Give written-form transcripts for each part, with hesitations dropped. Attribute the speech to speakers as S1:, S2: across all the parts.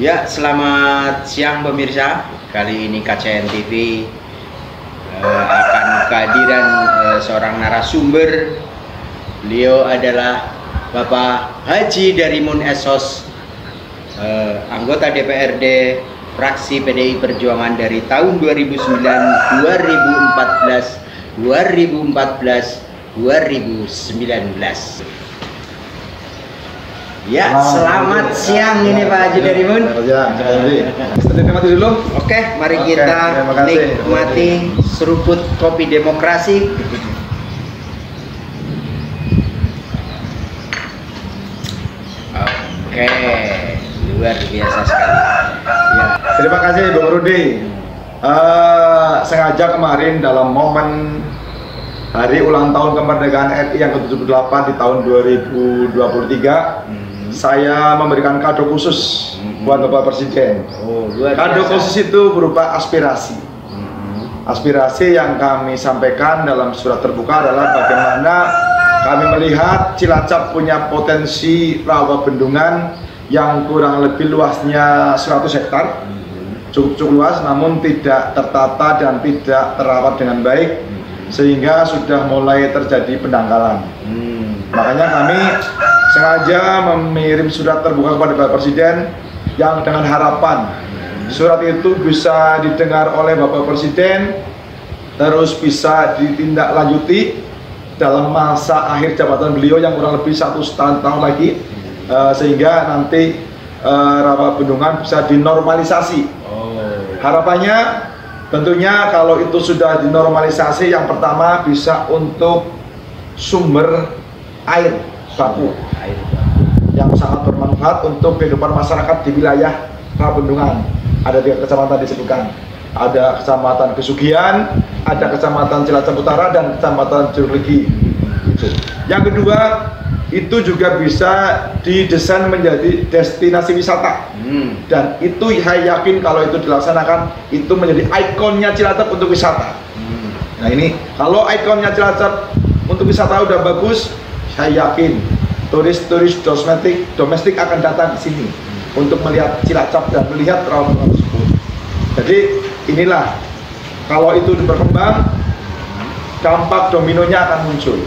S1: Ya, selamat siang pemirsa. Kali ini KCN TV akan kehadiran seorang narasumber. Beliau adalah Bapak Haji Darimun Sos, anggota DPRD fraksi PDI Perjuangan dari tahun 2009, 2014, 2019. Ya, selamat siang ini Pak Haji Darimun.
S2: Nikmati dulu.
S1: Oke, mari kita nikmati seruput kopi demokrasi. Oke, luar biasa sekali.
S2: Ya, terima kasih Bung Rudi. Sengaja kemarin dalam momen hari ulang tahun kemerdekaan RI yang ke-78 di tahun 2023, saya memberikan kado khusus buat Bapak Presiden. Kado khusus itu berupa aspirasi. Aspirasi yang kami sampaikan dalam surat terbuka adalah bagaimana kami melihat Cilacap punya potensi rawa bendungan yang kurang lebih luasnya 100 hektar, cukup luas, namun tidak tertata dan tidak terawat dengan baik, sehingga sudah mulai terjadi pendangkalan. Makanya kami sengaja mengirim surat terbuka kepada Bapak Presiden yang dengan harapan surat itu bisa didengar oleh Bapak Presiden, terus bisa ditindaklanjuti dalam masa akhir jabatan beliau yang kurang lebih 1,5 tahun lagi, sehingga nanti rawa bendungan bisa dinormalisasi. Harapannya tentunya kalau itu sudah dinormalisasi, yang pertama bisa untuk sumber air baku yang sangat bermanfaat untuk kehidupan masyarakat di wilayah rawa bendungan. Ada 3 kecamatan disebutkan, ada Kecamatan Kesugian, ada Kecamatan Cilacap Utara, dan Kecamatan Curlegi. Yang kedua, itu juga bisa didesain menjadi destinasi wisata, dan itu saya yakin kalau itu dilaksanakan, itu menjadi ikonnya Cilacap untuk wisata. Nah ini, kalau ikonnya Cilacap untuk wisata udah bagus, saya yakin turis-turis domestik akan datang ke sini untuk melihat Cilacap dan melihat rawa tersebut. Jadi inilah, kalau itu berkembang, dampak dominonya akan muncul.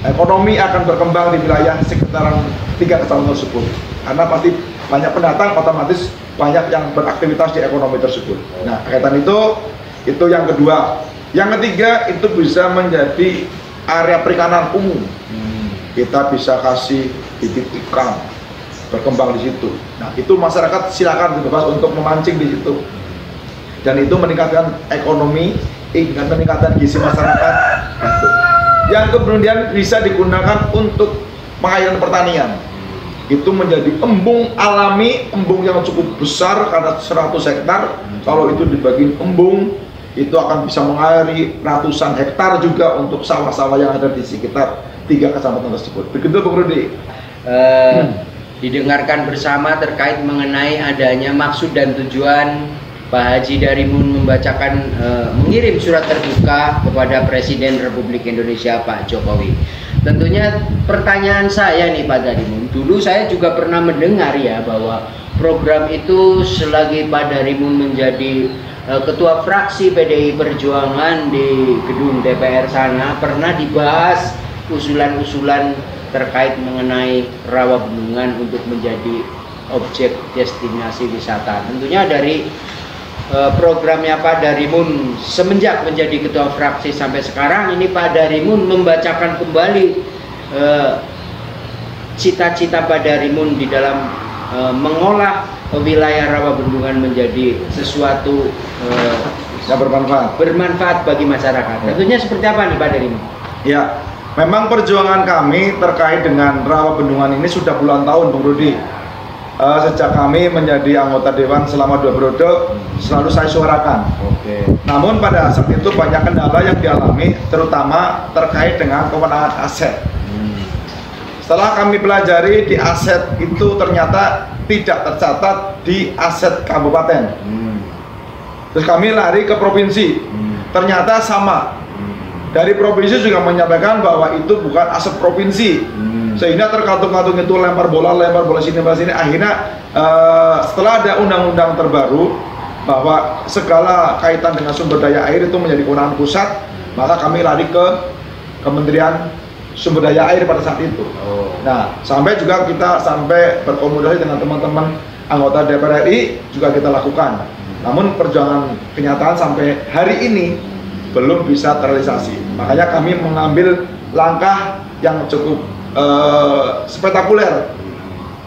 S2: Ekonomi akan berkembang di wilayah sekitaran 3 kecamatan tersebut, karena pasti banyak pendatang, otomatis banyak yang beraktivitas di ekonomi tersebut. Nah, kaitan itu yang kedua. Yang ketiga, itu bisa menjadi area perikanan umum. Kita bisa kasih bibit ikan berkembang di situ. Nah, itu masyarakat silakan bebas untuk memancing di situ, dan itu meningkatkan ekonomi, meningkatkan gizi masyarakat. Yang kemudian bisa digunakan untuk pengairan pertanian. Itu menjadi embung alami, embung yang cukup besar karena 100 hektar. Kalau itu dibagi embung, itu akan bisa mengairi ratusan hektar juga untuk sawah-sawah yang ada di sekitar 3 kecamatan tersebut. Begitu Bung Rudi.
S1: Didengarkan bersama terkait mengenai adanya maksud dan tujuan Pak Haji Darimun membacakan, mengirim surat terbuka kepada Presiden Republik Indonesia Pak Jokowi. Tentunya pertanyaan saya nih Pak Darimun, dulu saya juga pernah mendengar ya bahwa program itu selagi Pak Darimun menjadi ketua fraksi PDI Perjuangan di gedung DPR sana, pernah dibahas usulan-usulan terkait mengenai rawa bendungan untuk menjadi objek destinasi wisata. Tentunya dari programnya Pak Darimun semenjak menjadi ketua fraksi sampai sekarang ini, Pak Darimun membacakan kembali cita-cita Pak Darimun di dalam mengolah wilayah rawa bendungan menjadi sesuatu
S2: yang bermanfaat
S1: bagi masyarakat. Tentunya seperti apa nih Pak Darimun?
S2: Ya, memang perjuangan kami terkait dengan rawa bendungan ini sudah puluhan tahun Bung Rudi. Sejak kami menjadi anggota Dewan selama 2 periode, selalu saya suarakan. Namun pada saat itu banyak kendala yang dialami, terutama terkait dengan kewenangan aset. Setelah kami pelajari, di aset itu ternyata tidak tercatat di aset kabupaten. Terus kami lari ke provinsi, ternyata sama. Dari provinsi juga menyampaikan bahwa itu bukan aset provinsi, Sehingga terkatung-katung itu lempar bola sini. Akhirnya setelah ada undang-undang terbaru bahwa segala kaitan dengan sumber daya air itu menjadi kewenangan pusat, maka kami lari ke Kementerian Sumber Daya Air pada saat itu. Nah, kita sampai berkomunikasi dengan teman-teman anggota DPR RI juga kita lakukan. Namun perjuangan kenyataan sampai hari ini belum bisa terrealisasi. Makanya kami mengambil langkah yang cukup spektakuler,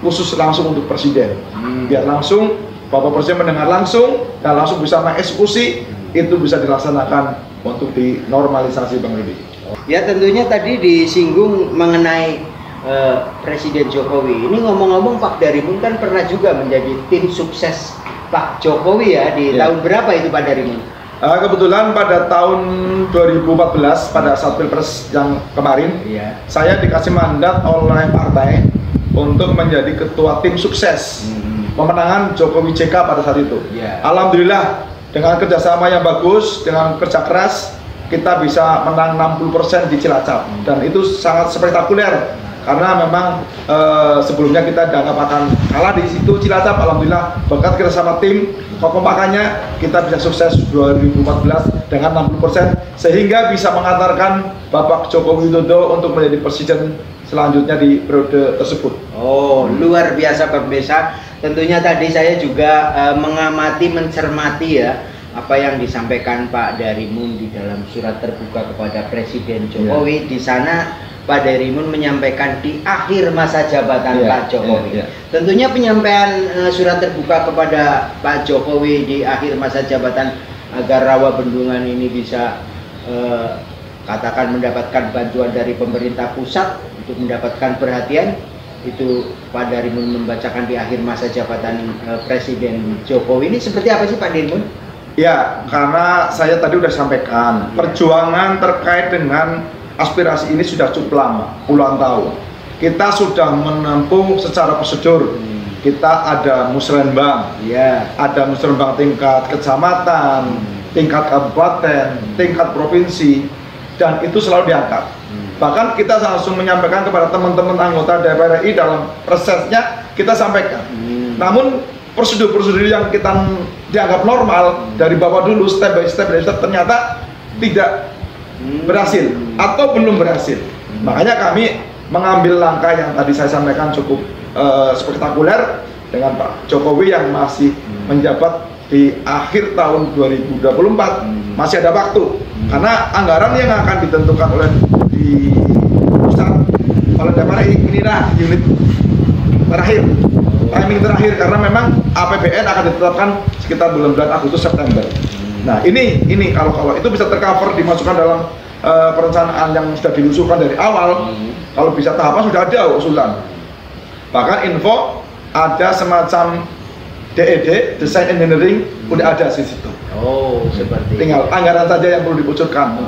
S2: khusus langsung untuk Presiden. Biar langsung Bapak Presiden mendengar langsung dan langsung bisa mengeksekusi, itu bisa dilaksanakan untuk dinormalisasi, Bang Rudi.
S1: Ya, tentunya tadi disinggung mengenai Presiden Jokowi. Ini ngomong-ngomong, Pak Darimun kan pernah juga menjadi tim sukses Pak Jokowi ya di tahun berapa itu, Pak Darimun?
S2: Kebetulan pada tahun 2014 pada saat Pilpres yang kemarin, saya dikasih mandat oleh partai untuk menjadi ketua tim sukses pemenangan Jokowi JK pada saat itu. Alhamdulillah dengan kerjasama yang bagus, dengan kerja keras, kita bisa menang 60% di Cilacap, dan itu sangat spektakuler karena memang sebelumnya kita dianggap akan kalah di situ Cilacap. Alhamdulillah berkat kerjasama tim, kekompakannya kita bisa sukses 2014 dengan 60%, sehingga bisa mengantarkan Bapak Joko Widodo untuk menjadi presiden selanjutnya di periode tersebut.
S1: Luar biasa pemirsa. Tentunya tadi saya juga mencermati ya apa yang disampaikan Pak Darimun di dalam surat terbuka kepada Presiden Jokowi. Di sana Pak Darimun menyampaikan di akhir masa jabatan Pak Jokowi. Tentunya penyampaian surat terbuka kepada Pak Jokowi di akhir masa jabatan agar rawa bendungan ini bisa katakan mendapatkan bantuan dari pemerintah pusat untuk mendapatkan perhatian, itu Pak Darimun membacakan di akhir masa jabatan Presiden Jokowi. Ini seperti apa sih Pak Darimun?
S2: Ya, karena saya tadi sudah sampaikan, perjuangan terkait dengan aspirasi ini sudah cukup lama, puluhan tahun. Kita sudah menempuh secara prosedur. Kita ada musrenbang, ada musrenbang tingkat kecamatan, tingkat kabupaten, tingkat provinsi, dan itu selalu diangkat. Bahkan kita langsung menyampaikan kepada teman-teman anggota DPR RI dalam prosesnya kita sampaikan. Namun prosedur-prosedur yang kita dianggap normal dari bawah dulu step by step ternyata tidak berhasil atau belum berhasil. Makanya kami mengambil langkah yang tadi saya sampaikan cukup spektakuler dengan Pak Jokowi yang masih menjabat di akhir tahun 2024. Masih ada waktu karena anggaran yang akan ditentukan oleh di pusat oleh DPR inilah unit terakhir, timing terakhir, karena memang APBN akan ditetapkan sekitar bulan Agustus September. Nah ini kalau itu bisa tercover, dimasukkan dalam perencanaan yang sudah diusulkan dari awal. Kalau bisa tahapan sudah ada usulan, bahkan info ada semacam DED, Design Engineering, udah ada di situ.
S1: Seperti
S2: tinggal anggaran saja yang perlu dikucurkan.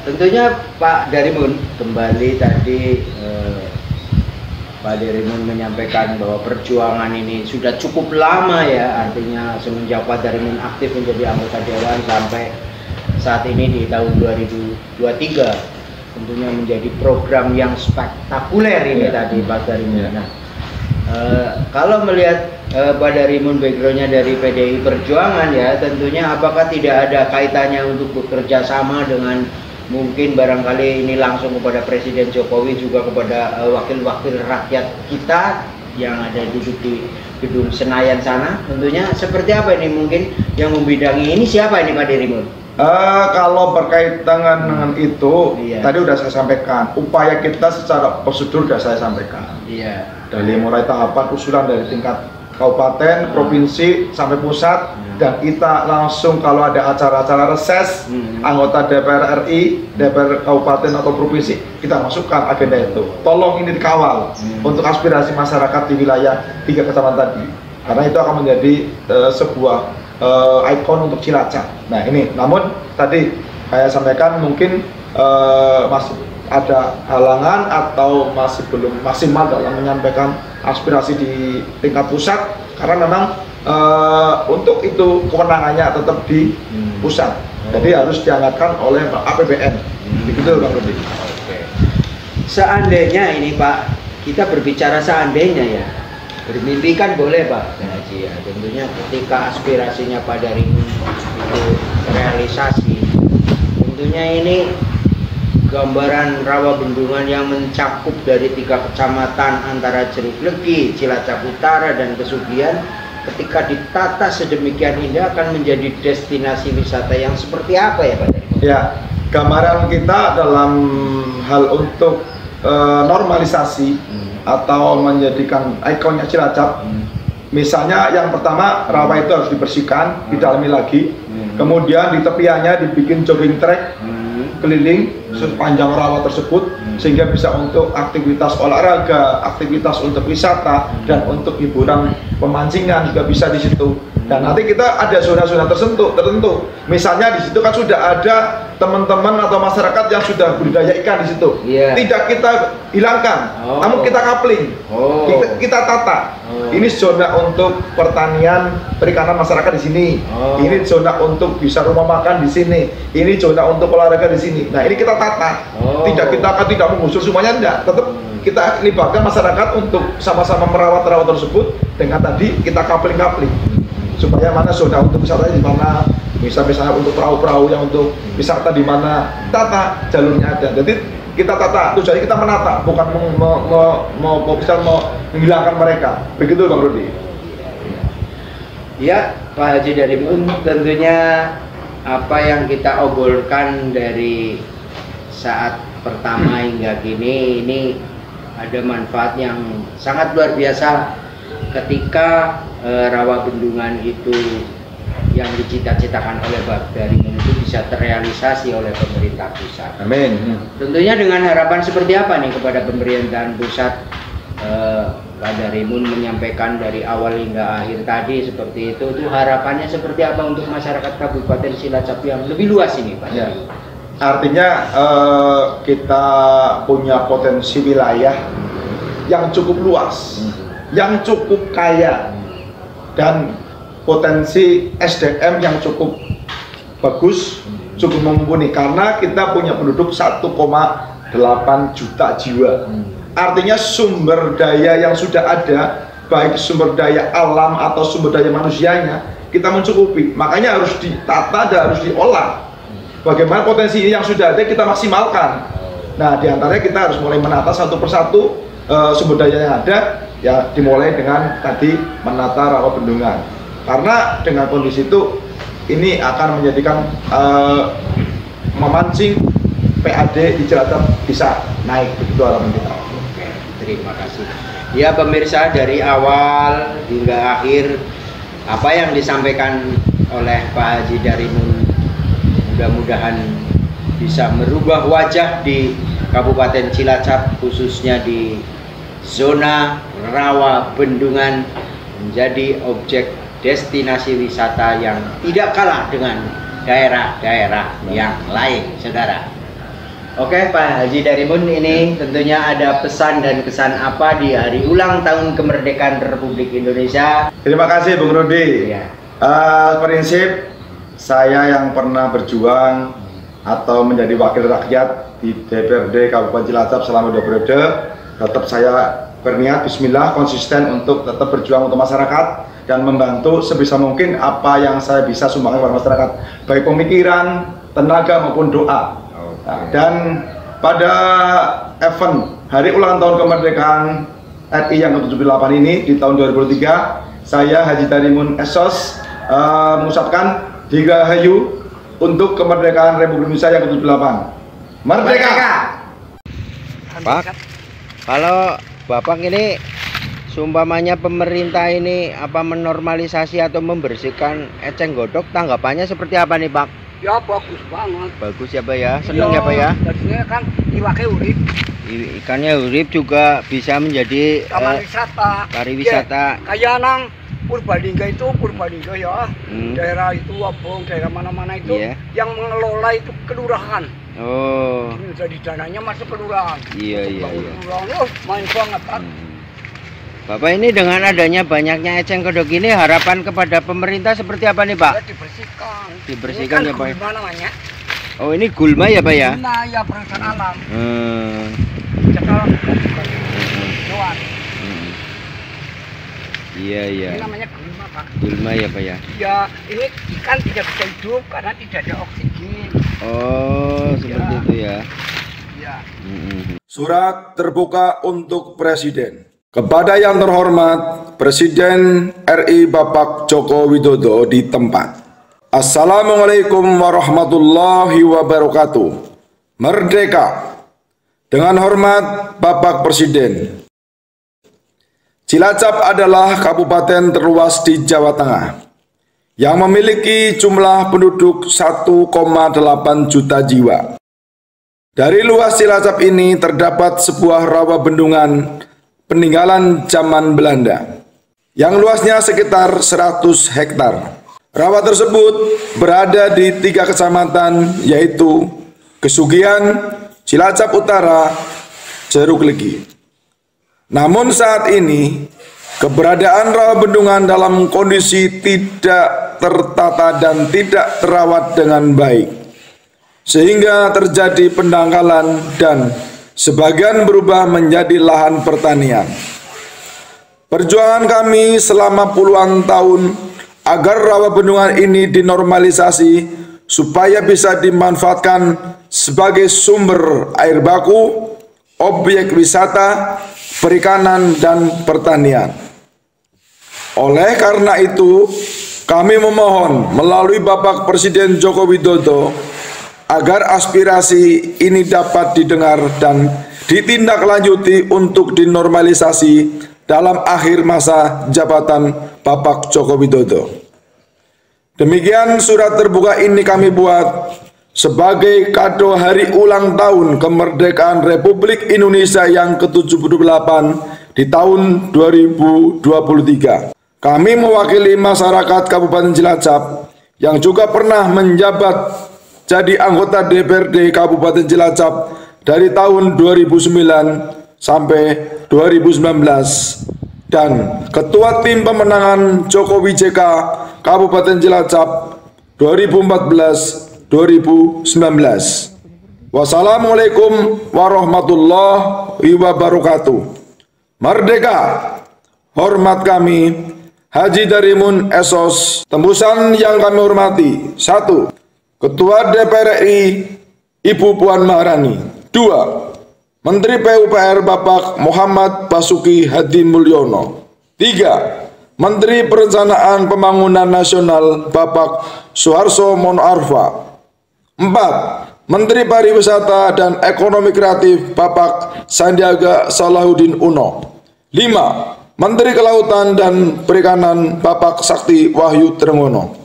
S1: Tentunya Pak Darimun, kembali tadi Pak Darimun menyampaikan bahwa perjuangan ini sudah cukup lama ya, artinya semenjak Pak Darimun aktif menjadi anggota dewan sampai saat ini di tahun 2023, tentunya menjadi program yang spektakuler ini tadi Pak Darimun. Nah, kalau melihat Pak Darimun backgroundnya dari PDI Perjuangan ya, tentunya apakah tidak ada kaitannya untuk bekerja sama dengan mungkin barangkali ini langsung kepada Presiden Jokowi, juga kepada wakil-wakil rakyat kita yang ada duduk di gedung Senayan sana? Tentunya seperti apa ini mungkin yang membidangi ini, siapa ini Pak Darimun?
S2: Kalau berkaitan dengan itu, tadi udah saya sampaikan, upaya kita secara prosedur sudah saya sampaikan. Dari mulai tahapan usulan dari tingkat kabupaten, provinsi sampai pusat, dan kita langsung kalau ada acara-acara reses anggota DPR RI, DPR kabupaten atau provinsi, kita masukkan agenda itu. Tolong ini dikawal untuk aspirasi masyarakat di wilayah 3 kecamatan tadi, karena itu akan menjadi sebuah ikon untuk Cilacap. Nah ini, namun tadi saya sampaikan mungkin masih ada halangan atau masih belum maksimal dalam menyampaikan aspirasi di tingkat pusat, karena memang untuk itu kewenangannya tetap di pusat, jadi harus dianggarkan oleh APBN. Begitu Bang Rudi.
S1: Seandainya ini Pak, kita berbicara seandainya ya, bermimpi kan boleh Pak Haji ya. Tentunya ketika aspirasinya Pak Darimun itu realisasi, tentunya ini gambaran rawa bendungan yang mencakup dari 3 kecamatan antara Jeruk Legi, Cilacap Utara, dan Pesugihan, ketika ditata sedemikian indah akan menjadi destinasi wisata yang seperti apa ya Pak Darimun?
S2: Ya, gambaran kita dalam hal untuk normalisasi atau menjadikan ikonnya Cilacap. Misalnya yang pertama, rawa itu harus dibersihkan, didalami lagi. Kemudian di tepiannya dibikin jogging track keliling sepanjang rawa tersebut, sehingga bisa untuk aktivitas olahraga, aktivitas untuk wisata, dan untuk hiburan pemancingan juga bisa di situ. Dan nanti kita ada zona-zona tertentu. Misalnya di situ kan sudah ada teman-teman atau masyarakat yang sudah budidaya ikan di situ. Tidak kita hilangkan, namun kita coupling, kita tata. Ini zona untuk pertanian perikanan masyarakat di sini. Ini zona untuk bisa rumah makan di sini. Ini zona untuk olahraga di sini. Nah, ini kita tata. Kita akan tidak menggusur semuanya, enggak. Tetap kita libatkan masyarakat untuk sama-sama merawat rawa tersebut dengan tadi kita coupling supaya mana zona untuk wisata di mana, misalnya untuk perahu-perahu yang untuk wisata di mana, tata jalurnya ada. Jadi kita tata, tujuannya kita menata, bukan menghilangkan mereka. Begitu Bang Rudi.
S1: Ya, Pak Haji Darimun, tentunya apa yang kita obrolkan dari saat pertama hingga kini ini ada manfaat yang sangat luar biasa ketika rawa bendungan itu yang dicita-citakan oleh Pak Darimun itu bisa terrealisasi oleh pemerintah pusat.
S2: Amin.
S1: Tentunya dengan harapan seperti apa nih kepada pemerintahan pusat? Pak Darimun menyampaikan dari awal hingga akhir tadi seperti itu harapannya seperti apa untuk masyarakat Kabupaten Cilacap yang lebih luas ini Pak?
S2: Ya. Artinya kita punya potensi wilayah yang cukup luas, yang cukup kaya, dan potensi SDM yang cukup bagus, cukup mumpuni, karena kita punya penduduk 1,8 juta jiwa. Artinya sumber daya yang sudah ada, baik sumber daya alam atau sumber daya manusianya, kita mencukupi. Makanya harus ditata dan harus diolah. Bagaimana potensi ini yang sudah ada kita maksimalkan. Nah, diantaranya kita harus mulai menata satu persatu sumber daya yang ada, ya dimulai dengan tadi menata rawa bendungan. Karena dengan kondisi itu ini akan menjadikan memancing PAD di Cilacap bisa naik, begitu harapan kita.
S1: Oke, terima kasih. Ya pemirsa, dari awal hingga akhir apa yang disampaikan oleh Pak Haji Darimun mudah-mudahan bisa merubah wajah di Kabupaten Cilacap, khususnya di zona rawa bendungan, menjadi objek destinasi wisata yang tidak kalah dengan daerah-daerah yang lain, saudara. Oke Pak Haji Darimun, ini tentunya ada pesan dan kesan apa di hari ulang tahun kemerdekaan Republik Indonesia?
S2: Terima kasih Bung Rudi.
S1: Ya.
S2: Prinsip saya yang pernah berjuang atau menjadi wakil rakyat di DPRD Kabupaten Cilacap selama 2 periode, tetap saya berniat bismillah konsisten untuk tetap berjuang untuk masyarakat dan membantu sebisa mungkin apa yang saya bisa sumbangkan kepada masyarakat, baik pemikiran, tenaga maupun doa. Nah, dan pada event hari ulang tahun kemerdekaan RI yang ke-78 ini di tahun 2003, saya Haji Darimun Esos mengucapkan Dirgahayu untuk kemerdekaan Republik Indonesia yang ke-78. Merdeka!
S1: Pak, kalau Bapak ini seumpamanya pemerintah ini apa menormalisasi atau membersihkan eceng godok, tanggapannya seperti apa nih Pak?
S3: Ya bagus banget.
S1: Bagus ya Pak ya, seneng ya Pak ya.
S3: Jadinya kan iwake urip.
S1: Ikannya urip juga bisa menjadi
S3: Taman wisata.
S1: Pariwisata.
S3: Ya, kayak nang Purbalingga itu, Purbalingga ya, daerah itu Wabong, daerah mana-mana itu, yang mengelola itu kelurahan.
S1: Oh.
S3: Jadi dananya masuk kelurahan.
S1: Iya.
S3: Oh, main banget kan.
S1: Bapak ini dengan adanya banyaknya eceng godok ini harapan kepada pemerintah seperti apa nih Pak?
S3: Ya, dibersihkan.
S1: Dibersihkan
S3: ini kan
S1: ya Pak.
S3: Gulma namanya.
S1: Oh ini gulma ya Pak ya?
S3: Gulma ya, perencanaan alam. sekarang bukan Joan.
S1: Iya, iya.
S3: Ini namanya gulma, Pak.
S1: Gulma ya, Pak ya?
S3: Iya, ini ikan tidak bisa hidup karena tidak ada oksigen.
S1: Oh, seperti itu ya.
S3: Iya.
S2: Surat terbuka untuk Presiden. Kepada yang terhormat Presiden RI Bapak Joko Widodo di tempat. Assalamualaikum warahmatullahi wabarakatuh. Merdeka. Dengan hormat Bapak Presiden. Cilacap adalah kabupaten terluas di Jawa Tengah yang memiliki jumlah penduduk 1,8 juta jiwa. Dari luas Cilacap ini terdapat sebuah rawa bendungan peninggalan zaman Belanda yang luasnya sekitar 100 hektar. Rawa tersebut berada di 3 kecamatan yaitu Kesugihan, Cilacap Utara, Jeruk Legi. Namun saat ini keberadaan rawa bendungan dalam kondisi tidak tertata dan tidak terawat dengan baik, sehingga terjadi pendangkalan dan sebagian berubah menjadi lahan pertanian. Perjuangan kami selama puluhan tahun agar rawa bendungan ini dinormalisasi supaya bisa dimanfaatkan sebagai sumber air baku, objek wisata, perikanan, dan pertanian. Oleh karena itu, kami memohon melalui Bapak Presiden Joko Widodo agar aspirasi ini dapat didengar dan ditindaklanjuti untuk dinormalisasi dalam akhir masa jabatan Bapak Joko Widodo. Demikian surat terbuka ini kami buat sebagai kado hari ulang tahun kemerdekaan Republik Indonesia yang ke-78 di tahun 2023. Kami mewakili masyarakat Kabupaten Cilacap yang juga pernah menjabat jadi anggota DPRD Kabupaten Cilacap dari tahun 2009 sampai 2019 dan Ketua Tim Pemenangan Jokowi JK Kabupaten Cilacap 2014-2019. Wassalamualaikum warahmatullahi wabarakatuh. Merdeka. Hormat kami Haji Darimun Esos. Tembusan yang kami hormati: 1. Ketua DPR RI Ibu Puan Maharani. 2. Menteri PUPR Bapak Muhammad Basuki Hadi Mulyono. 3. Menteri Perencanaan Pembangunan Nasional Bapak Suharso Monoarfa. 4. Menteri Pariwisata dan Ekonomi Kreatif Bapak Sandiaga Salahuddin Uno. 5. Menteri Kelautan dan Perikanan Bapak Sakti Wahyu Trenggono.